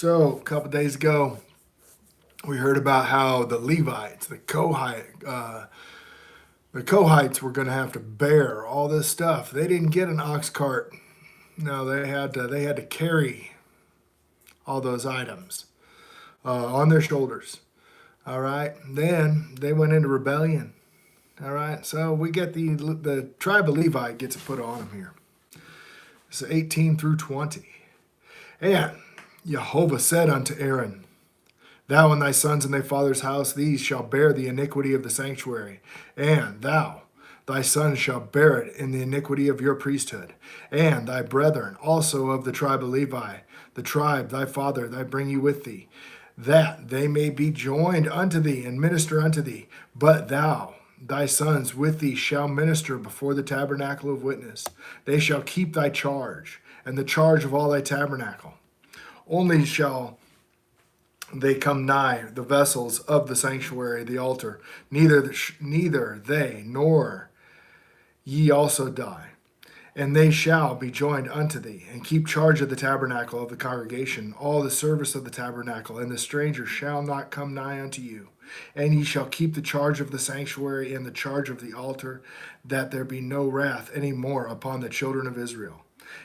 So, a couple days ago, we heard about how the Levites, the Kohites were going to have to bear all this stuff. They didn't get an ox cart. No, they had to carry all those items on their shoulders. All right. Then they went into rebellion. All right. So we get the tribe of Levi gets it put on them here. So 18 through 20. And Jehovah said unto Aaron, Thou and thy sons in thy father's house, these shall bear the iniquity of the sanctuary, and thou, thy sons shall bear it in the iniquity of your priesthood, and thy brethren also of the tribe of Levi, the tribe thy father thy bring you with thee, that they may be joined unto thee and minister unto thee. But thou, thy sons with thee shall minister before the tabernacle of witness. They shall keep thy charge, and the charge of all thy tabernacle. Only shall they come nigh the vessels of the sanctuary, the altar. Neither they nor ye also die. And they shall be joined unto thee, and keep charge of the tabernacle of the congregation, all the service of the tabernacle, and the stranger shall not come nigh unto you. And ye shall keep the charge of the sanctuary and the charge of the altar, that there be no wrath any more upon the children of Israel.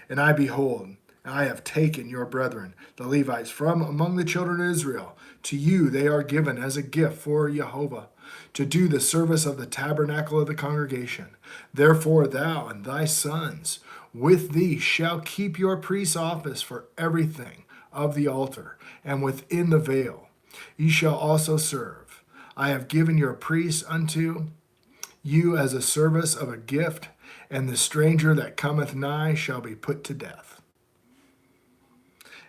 And I behold, I have taken your brethren, the Levites, from among the children of Israel. To you they are given as a gift for Jehovah, to do the service of the tabernacle of the congregation. Therefore thou and thy sons with thee shall keep your priest's office for everything of the altar, and within the veil. Ye shall also serve. I have given your priests unto you as a service of a gift, and the stranger that cometh nigh shall be put to death.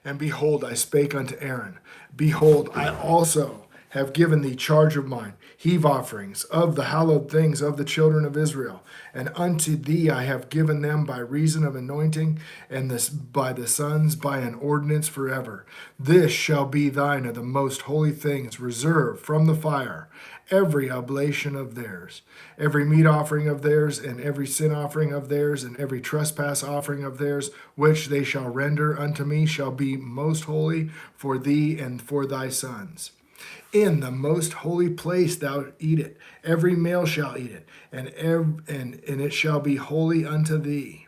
And behold, I spake unto Aaron, Behold, I also have given thee charge of mine, heave offerings of the hallowed things of the children of Israel. And unto thee I have given them by reason of anointing, and this by the sons by an ordinance forever. This shall be thine of the most holy things, reserved from the fire, every oblation of theirs, every meat offering of theirs, and every sin offering of theirs, and every trespass offering of theirs, which they shall render unto me, shall be most holy for thee and for thy sons. In the most holy place thou eat it. Every male shall eat it, and it shall be holy unto thee.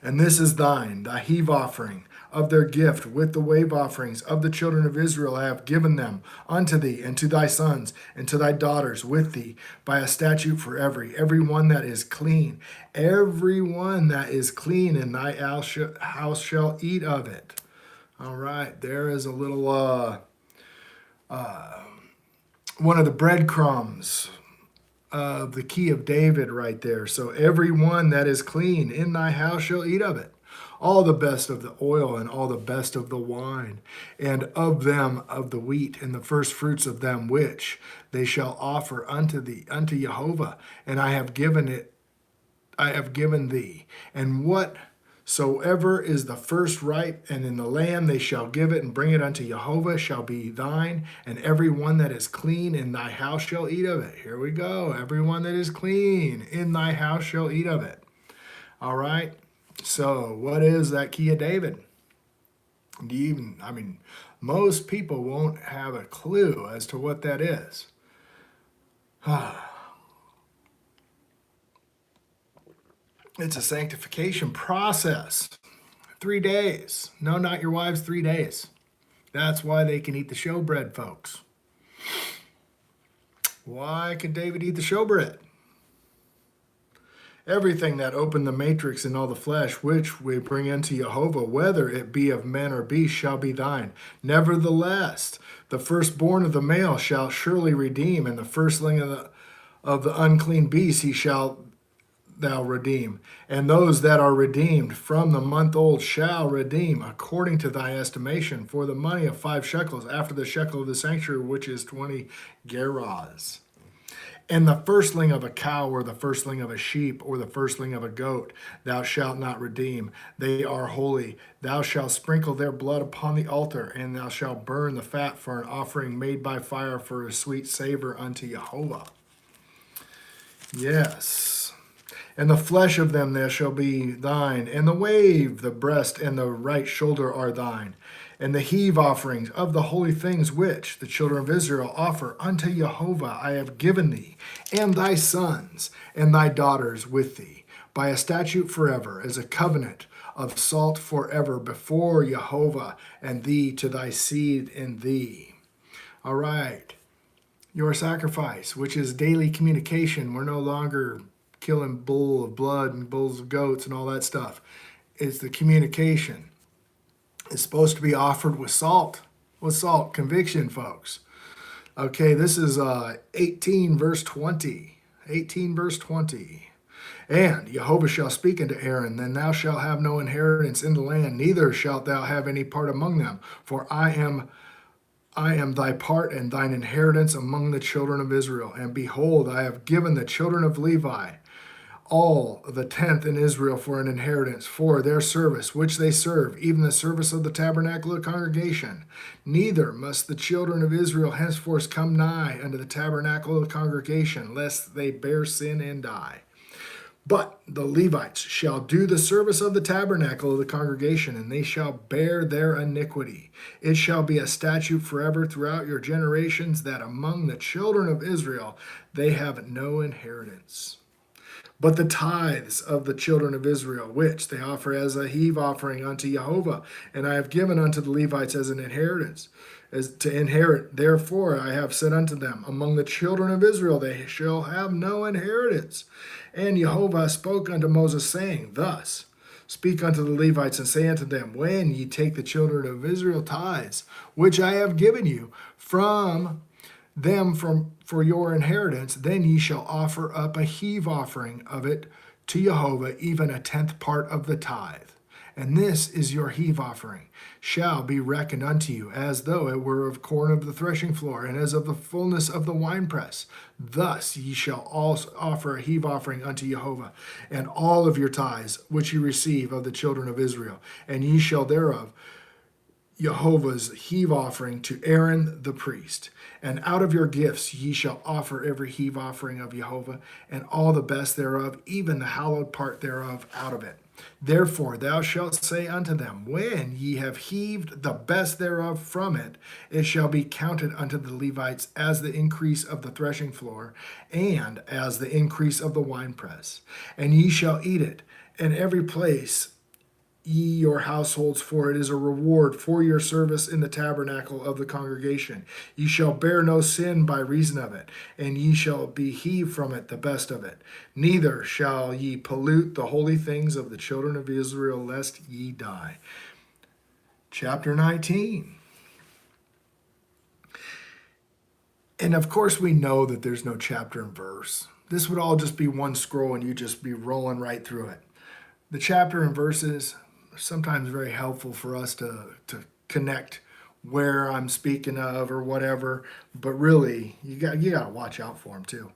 And this is thine, thy heave offering of their gift, with the wave offerings of the children of Israel I have given them unto thee, and to thy sons, and to thy daughters with thee, by a statute for every one that is clean. Every one that is clean in thy house shall eat of it. All right, there is a little one of the breadcrumbs of the key of David right there. So every one that is clean in thy house shall eat of it. All the best of the oil and all the best of the wine, and of them of the wheat, and the first fruits of them which they shall offer unto Jehovah. And I have given thee. And whatsoever is the first ripe, and in the land they shall give it, and bring it unto Jehovah, shall be thine, and every one that is clean in thy house shall eat of it. Here we go. Every one that is clean in thy house shall eat of it. All right. So what is that key of David? Most people won't have a clue as to what that is. It's a sanctification process. 3 days. No, not your wives, 3 days. That's why they can eat the showbread, folks. Why could David eat the showbread? Everything that opened the matrix in all the flesh, which we bring unto Jehovah, whether it be of men or beast, shall be thine. Nevertheless, the firstborn of the male shall surely redeem, and the firstling of the unclean beast he shall thou redeem. And those that are redeemed from the month old shall redeem, according to thy estimation, for the money of 5 shekels, after the shekel of the sanctuary, which is 20 gerahs. And the firstling of a cow, or the firstling of a sheep, or the firstling of a goat, thou shalt not redeem. They are holy. Thou shalt sprinkle their blood upon the altar, and thou shalt burn the fat for an offering made by fire, for a sweet savor unto Jehovah. Yes. And the flesh of them there shall be thine, and the wave, the breast, and the right shoulder are thine. And the heave offerings of the holy things which the children of Israel offer unto Jehovah I have given thee, and thy sons and thy daughters with thee, by a statute forever, as a covenant of salt forever before Jehovah and thee to thy seed in thee. All right. Your sacrifice, which is daily communication. We're no longer killing bull of blood and bulls of goats and all that stuff. It's the communication. It's supposed to be offered with salt. With salt. Conviction, folks. Okay, this is 18 verse 20. 18 verse 20. And Jehovah shall speak unto Aaron, then thou shalt have no inheritance in the land, neither shalt thou have any part among them, for I am thy part and thine inheritance among the children of Israel. And behold, I have given the children of Levi all the tenth in Israel for an inheritance, for their service which they serve, even the service of the tabernacle of the congregation. Neither must the children of Israel henceforth come nigh unto the tabernacle of the congregation, lest they bear sin and die. But the Levites shall do the service of the tabernacle of the congregation, and they shall bear their iniquity. It shall be a statute forever throughout your generations, that among the children of Israel they have no inheritance. But the tithes of the children of Israel, which they offer as a heave offering unto Jehovah, and I have given unto the Levites as an inheritance, as to inherit. Therefore I have said unto them, among the children of Israel they shall have no inheritance. And Jehovah spoke unto Moses, saying, thus, speak unto the Levites, and say unto them, when ye take the children of Israel tithes, which I have given you from them for your inheritance, then ye shall offer up a heave offering of it to Jehovah, even a tenth part of the tithe. And this is your heave offering, shall be reckoned unto you, as though it were of corn of the threshing floor, and as of the fullness of the winepress. Thus ye shall also offer a heave offering unto Jehovah, and all of your tithes which ye receive of the children of Israel, and ye shall thereof Jehovah's heave offering to Aaron the priest. And out of your gifts ye shall offer every heave offering of Jehovah, and all the best thereof, even the hallowed part thereof, out of it. Therefore thou shalt say unto them, when ye have heaved the best thereof from it, it shall be counted unto the Levites as the increase of the threshing floor, and as the increase of the winepress. And ye shall eat it in every place ye your households, for it is a reward for your service in the tabernacle of the congregation. Ye shall bear no sin by reason of it, and ye shall be heaved from it the best of it. Neither shall ye pollute the holy things of the children of Israel, lest ye die. Chapter 19. And of course we know that there's no chapter and verse. This would all just be one scroll and you just be rolling right through it. The chapter and verses sometimes very helpful for us to connect where I'm speaking of or whatever, but really you got to watch out for them too.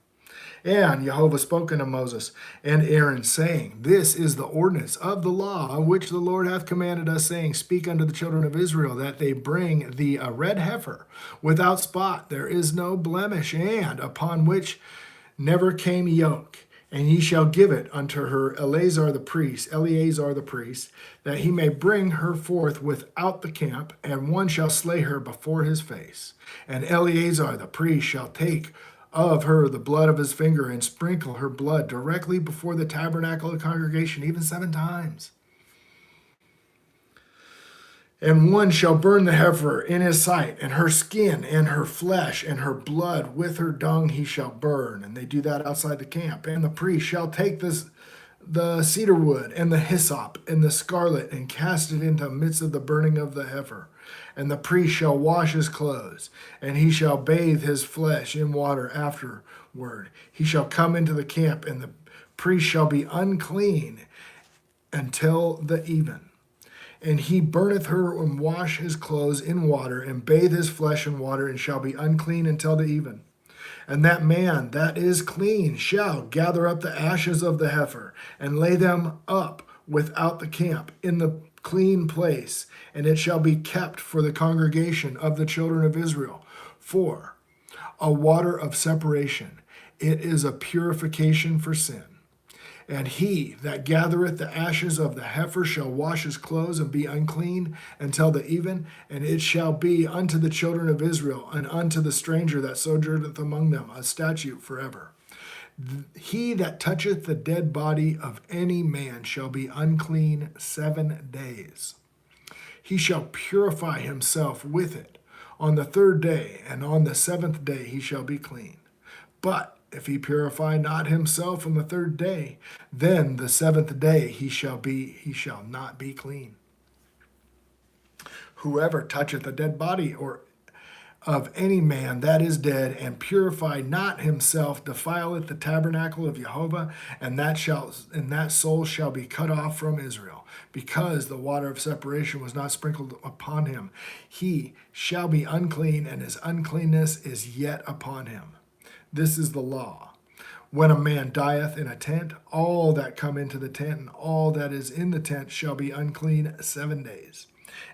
And Jehovah spoke unto Moses and Aaron, saying, this is the ordinance of the law which the Lord hath commanded us, saying, speak unto the children of Israel that they bring thee a red heifer without spot, there is no blemish, and upon which never came yoke. And ye shall give it unto her Eleazar the priest, that he may bring her forth without the camp, and one shall slay her before his face. And Eleazar the priest shall take of her the blood of his finger, and sprinkle her blood directly before the tabernacle of the congregation, even 7 times. And one shall burn the heifer in his sight, and her skin and her flesh and her blood with her dung he shall burn. And they do that outside the camp. And the priest shall take the cedar wood and the hyssop and the scarlet, and cast it into the midst of the burning of the heifer. And the priest shall wash his clothes, and he shall bathe his flesh in water afterward. He shall come into the camp, and the priest shall be unclean until the even. And he burneth her, and wash his clothes in water, and bathe his flesh in water, and shall be unclean until the even. And that man that is clean shall gather up the ashes of the heifer, and lay them up without the camp in the clean place, and it shall be kept for the congregation of the children of Israel, for a water of separation. It is a purification for sin. And he that gathereth the ashes of the heifer shall wash his clothes and be unclean until the even. And it shall be unto the children of Israel and unto the stranger that sojourneth among them a statute forever. He that toucheth the dead body of any man shall be unclean 7 days. He shall purify himself with it on the 3rd day, and on the 7th day he shall be clean. But if he purify not himself on the 3rd day, then the 7th day he shall not be clean. Whoever toucheth a dead body or of any man that is dead, and purify not himself, defileth the tabernacle of Jehovah, and that soul shall be cut off from Israel, because the water of separation was not sprinkled upon him. He shall be unclean, and his uncleanness is yet upon him. This is the law. When a man dieth in a tent, all that come into the tent and all that is in the tent shall be unclean 7 days.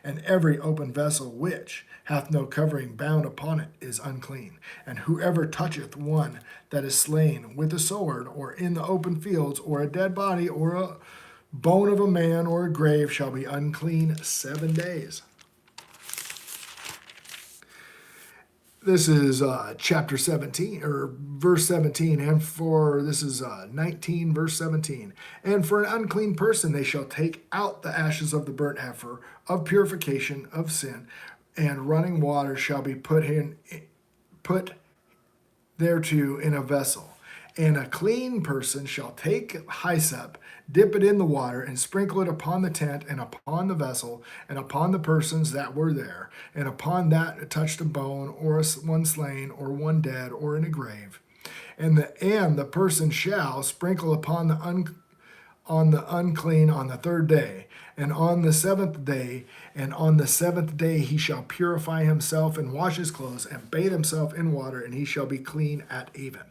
And every open vessel which hath no covering bound upon it is unclean. And whoever toucheth one that is slain with a sword, or in the open fields, or a dead body, or a bone of a man, or a grave, shall be unclean 7 days. This is chapter 17, or verse 17, and this is 19, verse 17. And for an unclean person they shall take out the ashes of the burnt heifer of purification of sin, and running water shall be put thereto in a vessel. And a clean person shall take hyssop, dip it in the water, and sprinkle it upon the tent, and upon the vessel, and upon the persons that were there, and upon that touched a bone, or one slain, or one dead, or in a grave. And the person shall sprinkle upon the unclean on the 3rd day, and on the 7th day, and on the 7th day he shall purify himself, and wash his clothes, and bathe himself in water, and he shall be clean at even.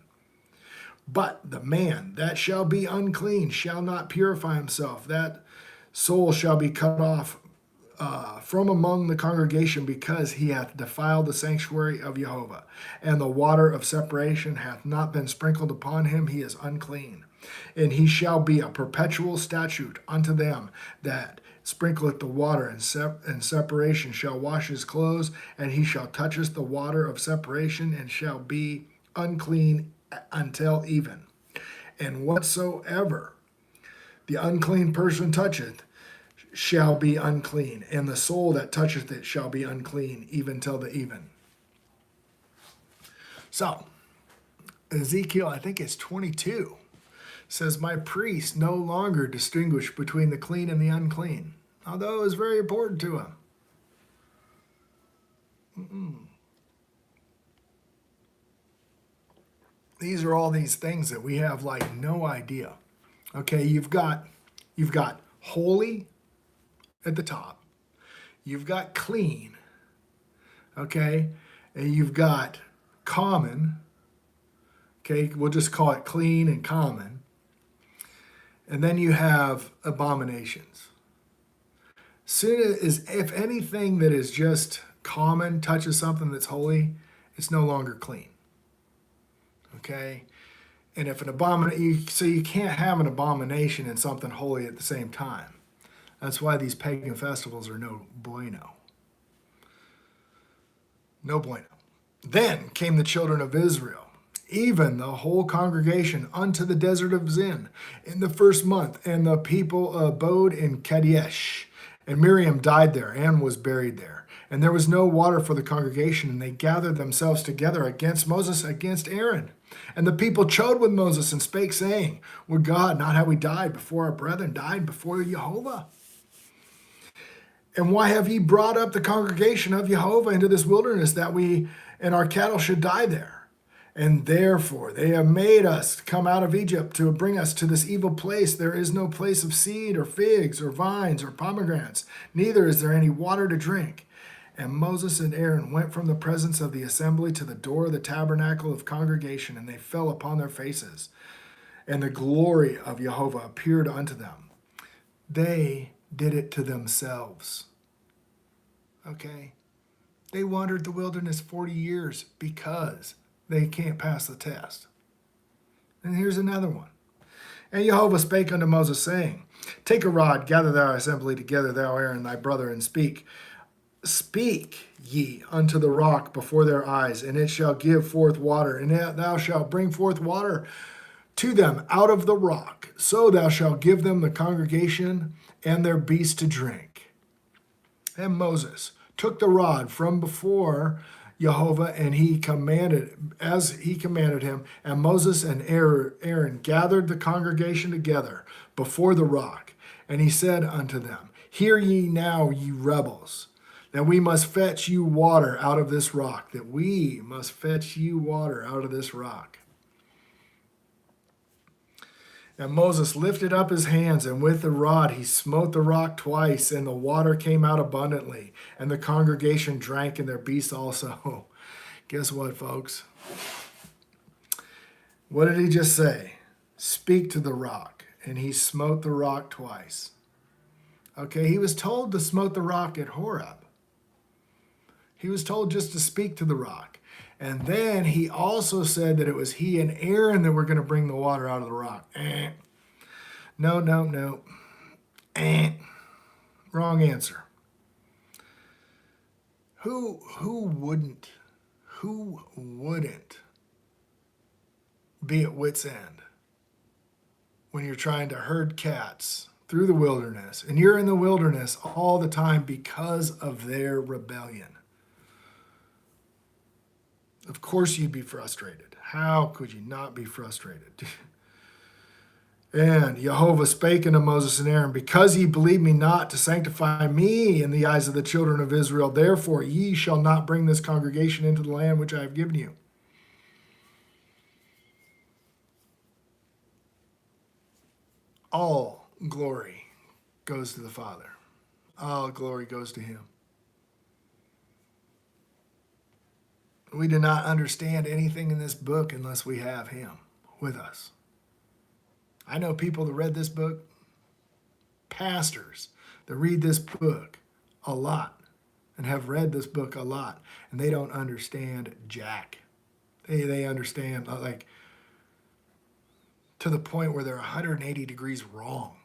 But the man that shall be unclean shall not purify himself. That soul shall be cut off from among the congregation, because he hath defiled the sanctuary of Jehovah. And the water of separation hath not been sprinkled upon him. He is unclean. And he shall be a perpetual statute unto them that sprinkleth the water, and separation shall wash his clothes, and he shall toucheth the water of separation, and shall be unclean until even. And whatsoever the unclean person toucheth shall be unclean, and the soul that toucheth it shall be unclean even till the even. So, Ezekiel, I think it's 22, says, my priests no longer distinguish between the clean and the unclean, although it was very important to him. These are all these things that we have like no idea. Okay, you've got holy at the top. You've got clean. Okay, and you've got common. Okay, we'll just call it clean and common. And then you have abominations. Soon as if anything that is just common touches something that's holy, it's no longer clean. Okay, and if an abomination, so you can't have an abomination and something holy at the same time. That's why these pagan festivals are no bueno. No bueno. Then came the children of Israel, even the whole congregation, unto the desert of Zin in the 1st month, and the people abode in Kadesh. And Miriam died there and was buried there. And there was no water for the congregation, and they gathered themselves together against Moses, against Aaron. And the people chode with Moses and spake, saying, would God not have we died before our brethren died before Jehovah? And why have ye brought up the congregation of Jehovah into this wilderness, that we and our cattle should die there? And therefore they have made us come out of Egypt to bring us to this evil place. There is no place of seed, or figs, or vines, or pomegranates, neither is there any water to drink. And Moses and Aaron went from the presence of the assembly to the door of the tabernacle of congregation, and they fell upon their faces. And the glory of Jehovah appeared unto them. They did it to themselves. Okay? They wandered the wilderness 40 years because they can't pass the test. And here's another one. And Jehovah spake unto Moses, saying, Take a rod, gather thou assembly together, thou Aaron thy brother, and speak. Speak ye unto the rock before their eyes, and it shall give forth water, and thou shalt bring forth water to them out of the rock. So thou shalt give them the congregation and their beasts to drink. And Moses took the rod from before Jehovah, and he commanded, as he commanded him, and Moses and Aaron gathered the congregation together before the rock. And he said unto them, Hear ye now, ye rebels, that we must fetch you water out of this rock, that we must fetch you water out of this rock. And Moses lifted up his hands, and with the rod he smote the rock twice, and the water came out abundantly, and the congregation drank, and their beasts also. Guess what, folks? What did he just say? Speak to the rock, and he smote the rock twice. Okay, he was told to smote the rock at Horeb. He was told just to speak to the rock. And then he also said that it was he and Aaron that were going to bring the water out of the rock. No. Wrong answer. Who wouldn't be at wit's end when you're trying to herd cats through the wilderness, and you're in the wilderness all the time because of their rebellion? Of course you'd be frustrated. How could you not be frustrated? And Jehovah spake unto Moses and Aaron, Because ye believe me not to sanctify me in the eyes of the children of Israel, therefore ye shall not bring this congregation into the land which I have given you. All glory goes to the Father. All glory goes to him. We do not understand anything in this book unless we have him with us. I know people that read this book, pastors that read this book a lot and have read this book a lot, and they don't understand jack. They understand like to the point where they're 180 degrees wrong.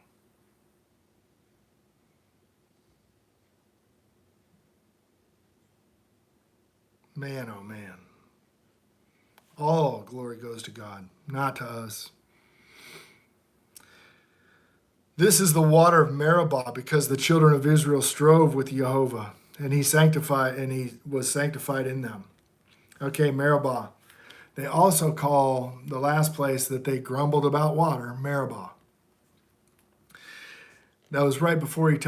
Man, oh man. All glory goes to God, not to us. This is the water of Meribah, because the children of Israel strove with Jehovah, and he was sanctified in them. Okay, Meribah. They also call the last place that they grumbled about water, Meribah. That was right before he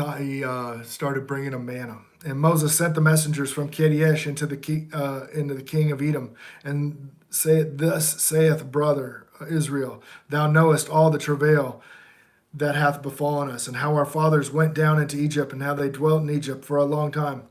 started bringing them manna. And Moses sent the messengers from Kadesh into the king of Edom, and thus saith brother Israel, Thou knowest all the travail that hath befallen us, and how our fathers went down into Egypt, and how they dwelt in Egypt for a long time.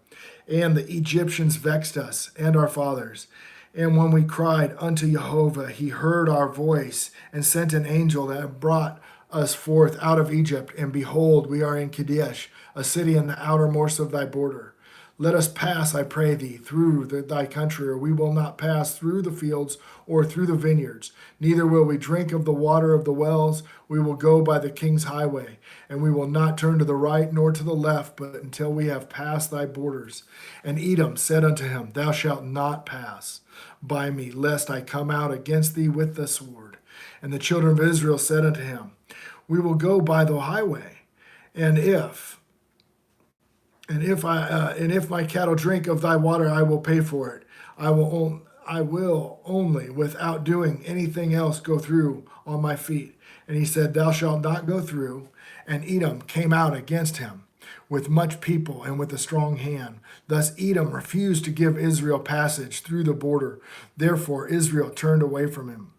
And the Egyptians vexed us and our fathers. And when we cried unto Jehovah, he heard our voice, and sent an angel that brought us forth out of Egypt. And behold, we are in Kadesh, a city in the outermost of thy border. Let us pass, I pray thee, through thy country, or we will not pass through the fields or through the vineyards. Neither will we drink of the water of the wells. We will go by the king's highway, and we will not turn to the right nor to the left, but until we have passed thy borders. And Edom said unto him, Thou shalt not pass by me, lest I come out against thee with the sword. And the children of Israel said unto him, We will go by the highway, and if my cattle drink of thy water, I will pay for it. I will only, without doing anything else, go through on my feet. And he said, Thou shalt not go through. And Edom came out against him with much people and with a strong hand. Thus Edom refused to give Israel passage through the border. Therefore Israel turned away from him.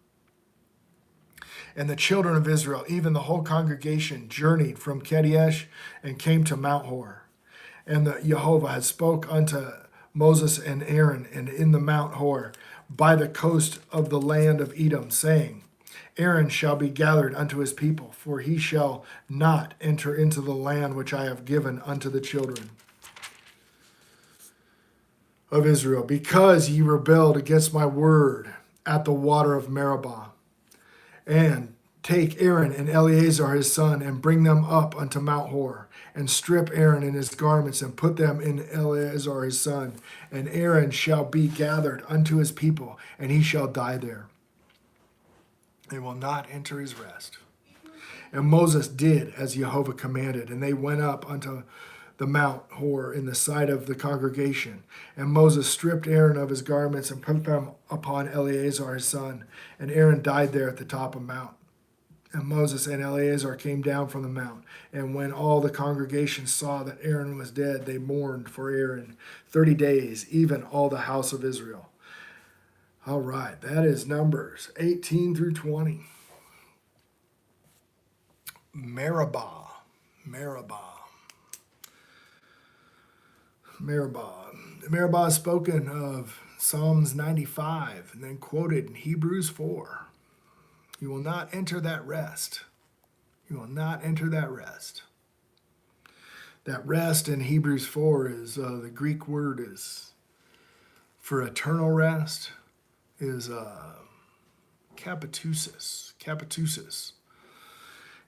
And the children of Israel, even the whole congregation, journeyed from Kadesh and came to Mount Hor. And Jehovah had spoke unto Moses and Aaron, and in the Mount Hor, by the coast of the land of Edom, saying, Aaron shall be gathered unto his people, for he shall not enter into the land which I have given unto the children of Israel, because ye rebelled against my word at the water of Meribah. And Take Aaron and Eleazar his son, and bring them up unto Mount Hor, and strip Aaron in his garments, and put them in Eleazar his son. And Aaron shall be gathered unto his people, and he shall die there. They will not enter his rest. And Moses did as Jehovah commanded, and they went up unto the Mount Hor in the sight of the congregation. And Moses stripped Aaron of his garments and put them upon Eleazar his son. And Aaron died there at the top of Mount. And Moses and Eleazar came down from the mount. And when all the congregation saw that Aaron was dead, they mourned for Aaron 30 days, even all the house of Israel. All right, that is Numbers 18 through 20. Meribah. Meribah is spoken of Psalms 95 and then quoted in Hebrews 4. You will not enter that rest. You will not enter that rest. That rest in Hebrews 4 is, the Greek word is, for eternal rest, is kapatusis.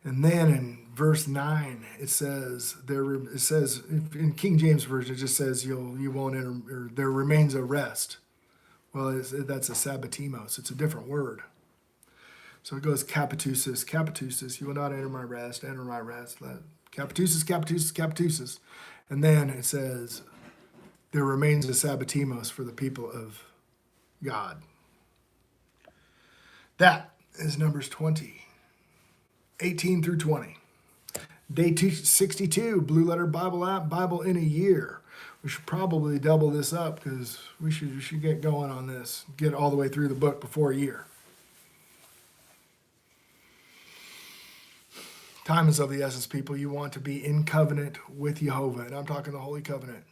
And then in verse 9, it says in King James Version, it just says you won't enter, or there remains a rest. Well, that's a sabbatimos. It's a different word. So it goes kapatusis. You will not enter my rest, enter my rest. Kapatusis. And then it says, there remains a sabbatimos for the people of God. That is Numbers 20, 18 through 20. Day 262, Blue Letter Bible app, Bible in a year. We should probably double this up because we should get going on this, get all the way through the book before a year. Time is of the essence, people. You want to be in covenant with Jehovah, and I'm talking the Holy Covenant.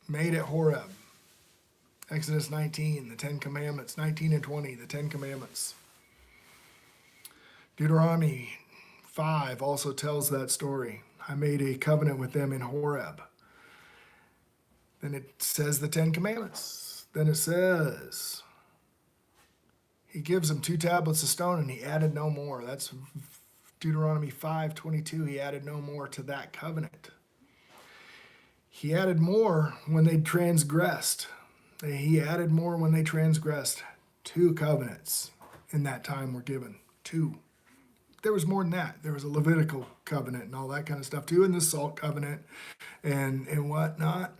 Made at Horeb. Exodus 19, the 10 Commandments. 19 and 20, the 10 Commandments. Deuteronomy 5 also tells that story. I made a covenant with them in Horeb. Then it says the 10 Commandments. Then it says, he gives them 2 tablets of stone, and he added no more. That's Deuteronomy 5:22, he added no more to that covenant. He added more when they transgressed. He added more when they transgressed. 2 covenants in that time were given. 2. There was more than that. There was a Levitical covenant and all that kind of stuff too, and the salt covenant and whatnot.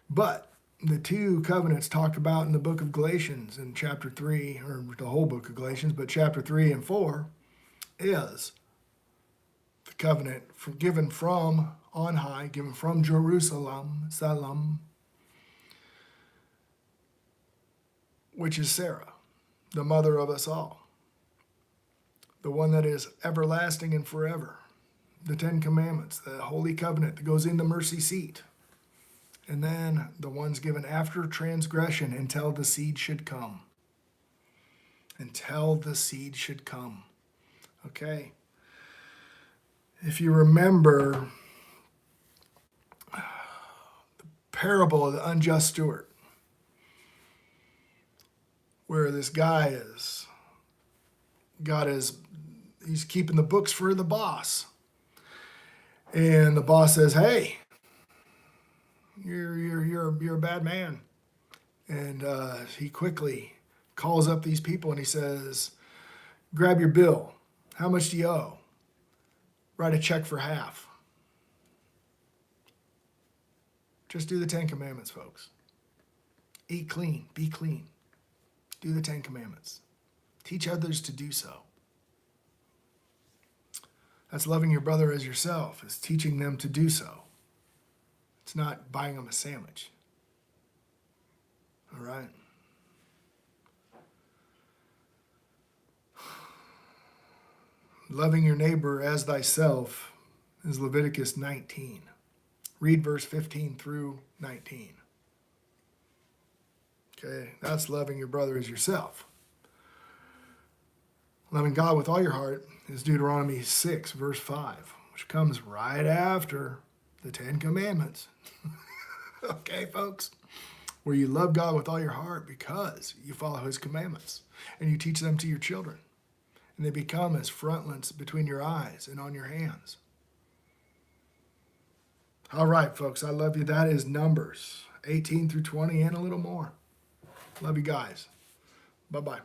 But the 2 covenants talked about in the book of Galatians in chapter 3, or the whole book of Galatians, but chapter 3 and 4 is the covenant given from on high, given from Jerusalem, which is Sarah, the mother of us all, the one that is everlasting and forever, the 10 Commandments, the Holy Covenant that goes in the mercy seat, and then the ones given after transgression until the seed should come. Until the seed should come. Okay? If you remember the parable of the unjust steward, where this guy he's keeping the books for the boss. And the boss says, hey, you're a bad man. And he quickly calls up these people and he says, grab your bill. How much do you owe? Write a check for half. Just do the 10 Commandments, folks. Eat clean, be clean. Do the 10 Commandments. Teach others to do so. That's loving your brother as yourself. It's teaching them to do so. It's not buying them a sandwich. All right? Loving your neighbor as thyself is Leviticus 19. Read verse 15 through 19. Okay, that's loving your brother as yourself. Loving God with all your heart is Deuteronomy 6, verse 5, which comes right after the 10 Commandments. Okay, folks? Where you love God with all your heart because you follow his commandments and you teach them to your children. and they become as frontlets between your eyes and on your hands. All right, folks, I love you. That is Numbers 18 through 20 and a little more. Love you guys. Bye-bye.